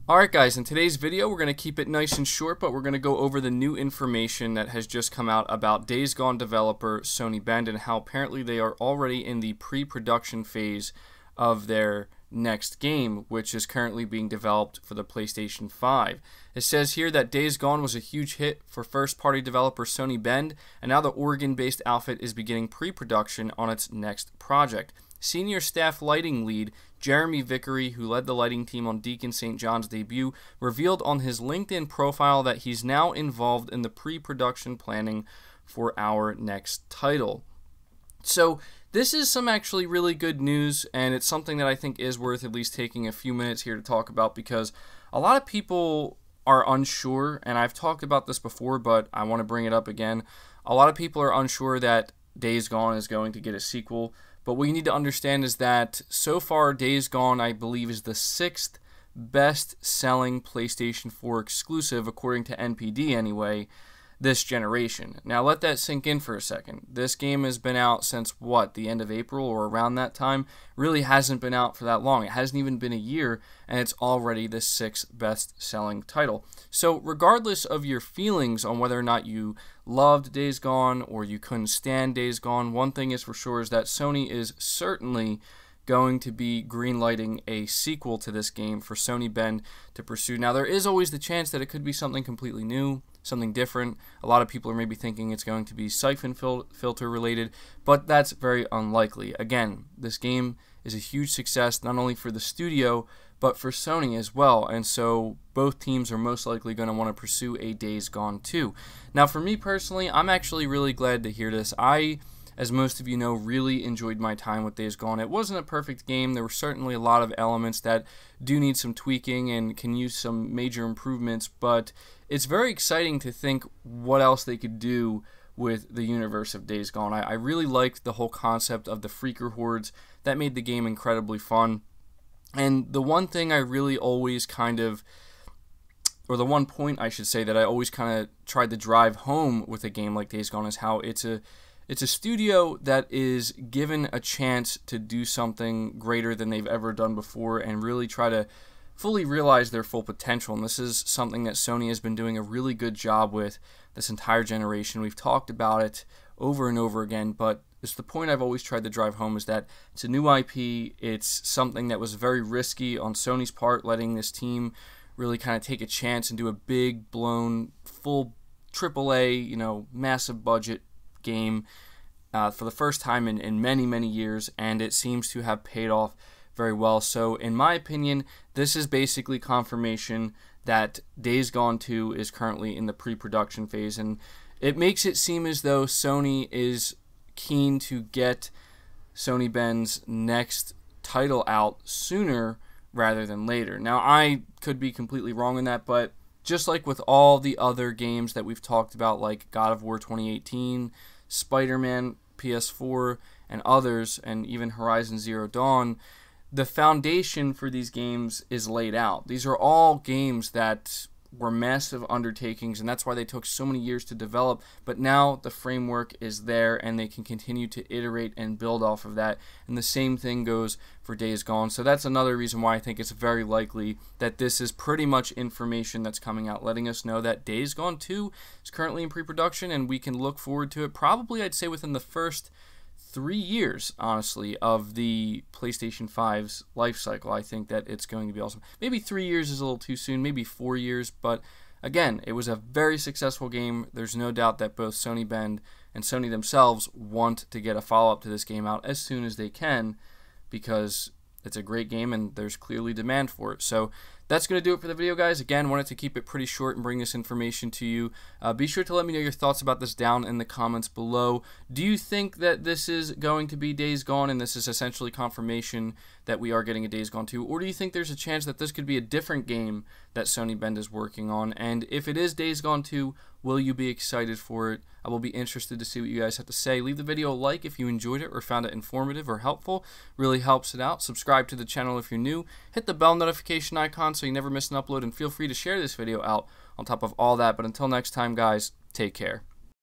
Alright guys, in today's video we're going to keep it nice and short, but we're going to go over the new information that has just come out about Days Gone developer Sony Bend and how apparently they are already in the pre-production phase of their next game, which is currently being developed for the PlayStation 5. It says here that Days Gone was a huge hit for first-party developer Sony Bend, and now the Oregon-based outfit is beginning pre-production on its next project. Senior staff lighting lead Jeremy Vickery, who led the lighting team on Deacon St. John's debut, revealed on his LinkedIn profile that he's now involved in the pre-production planning for our next title. So this is some actually really good news, and it's something that I think is worth at least taking a few minutes here to talk about, because a lot of people are unsure, and I've talked about this before, but I want to bring it up again. A lot of people are unsure that Days Gone is going to get a sequel. But what you need to understand is that so far Days Gone, I believe, is the 6th best-selling PlayStation 4 exclusive, according to NPD anyway, this generation. Now let that sink in for a second. This game has been out since, what, the end of April or around that time? Really hasn't been out for that long. It hasn't even been a year, and it's already the 6th best-selling title. So regardless of your feelings on whether or not you loved Days Gone or you couldn't stand Days Gone, one thing is for sure is that Sony is certainly going to be greenlighting a sequel to this game for Sony Bend to pursue. Now, there is always the chance that it could be something completely new, something different. A lot of people are maybe thinking it's going to be Syphon Filter related, but that's very unlikely. Again, this game is a huge success, not only for the studio, but for Sony as well, and so both teams are most likely going to want to pursue a Days Gone 2. Now, for me personally, I'm actually really glad to hear this. I, as most of you know, really enjoyed my time with Days Gone. It wasn't a perfect game. There were certainly a lot of elements that do need some tweaking and can use some major improvements, but it's very exciting to think what else they could do with the universe of Days Gone. I really liked the whole concept of the Freaker Hordes. That made the game incredibly fun. And the one thing I really always or the one point I should say that I always kind of tried to drive home with a game like Days Gone is how it's a studio that is given a chance to do something greater than they've ever done before and really try to fully realize their full potential. And this is something that Sony has been doing a really good job with this entire generation. We've talked about it over and over again, but it's the point I've always tried to drive home is that it's a new IP. It's something that was very risky on Sony's part, letting this team really kind of take a chance and do a big, blown, full AAA, massive budget game for the first time in many, many years, and it seems to have paid off very well. So in my opinion, this is basically confirmation that Days Gone 2 is currently in the pre-production phase, and it makes it seem as though Sony is keen to get Sony Bend's next title out sooner rather than later. Now, I could be completely wrong in that, but just like with all the other games that we've talked about, like God of War 2018, Spider-Man, PS4, and others, and even Horizon Zero Dawn, the foundation for these games is laid out. These are all games that were massive undertakings, and that's why they took so many years to develop, but now the framework is there and they can continue to iterate and build off of that, and the same thing goes for Days Gone. So that's another reason why I think it's very likely that this is pretty much information that's coming out letting us know that Days Gone 2 is currently in pre-production, and we can look forward to it probably, I'd say, within the first 3 years, honestly, of the PlayStation 5's life cycle. I think that it's going to be awesome. Maybe 3 years is a little too soon, maybe 4 years, but again, it was a very successful game. There's no doubt that both Sony Bend and Sony themselves want to get a follow-up to this game out as soon as they can, because it's a great game and there's clearly demand for it. So that's going to do it for the video, guys. Again, wanted to keep it pretty short and bring this information to you. Be sure to let me know your thoughts about this down in the comments below. Do you think that this is going to be Days Gone and this is essentially confirmation that we are getting a Days Gone 2? Or do you think there's a chance that this could be a different game that Sony Bend is working on? And if it is Days Gone 2, will you be excited for it? I will be interested to see what you guys have to say. Leave the video a like if you enjoyed it or found it informative or helpful. Really helps it out. Subscribe to the channel if you're new. Hit the bell notification icon so you never miss an upload, and feel free to share this video out on top of all that. But until next time, guys, take care.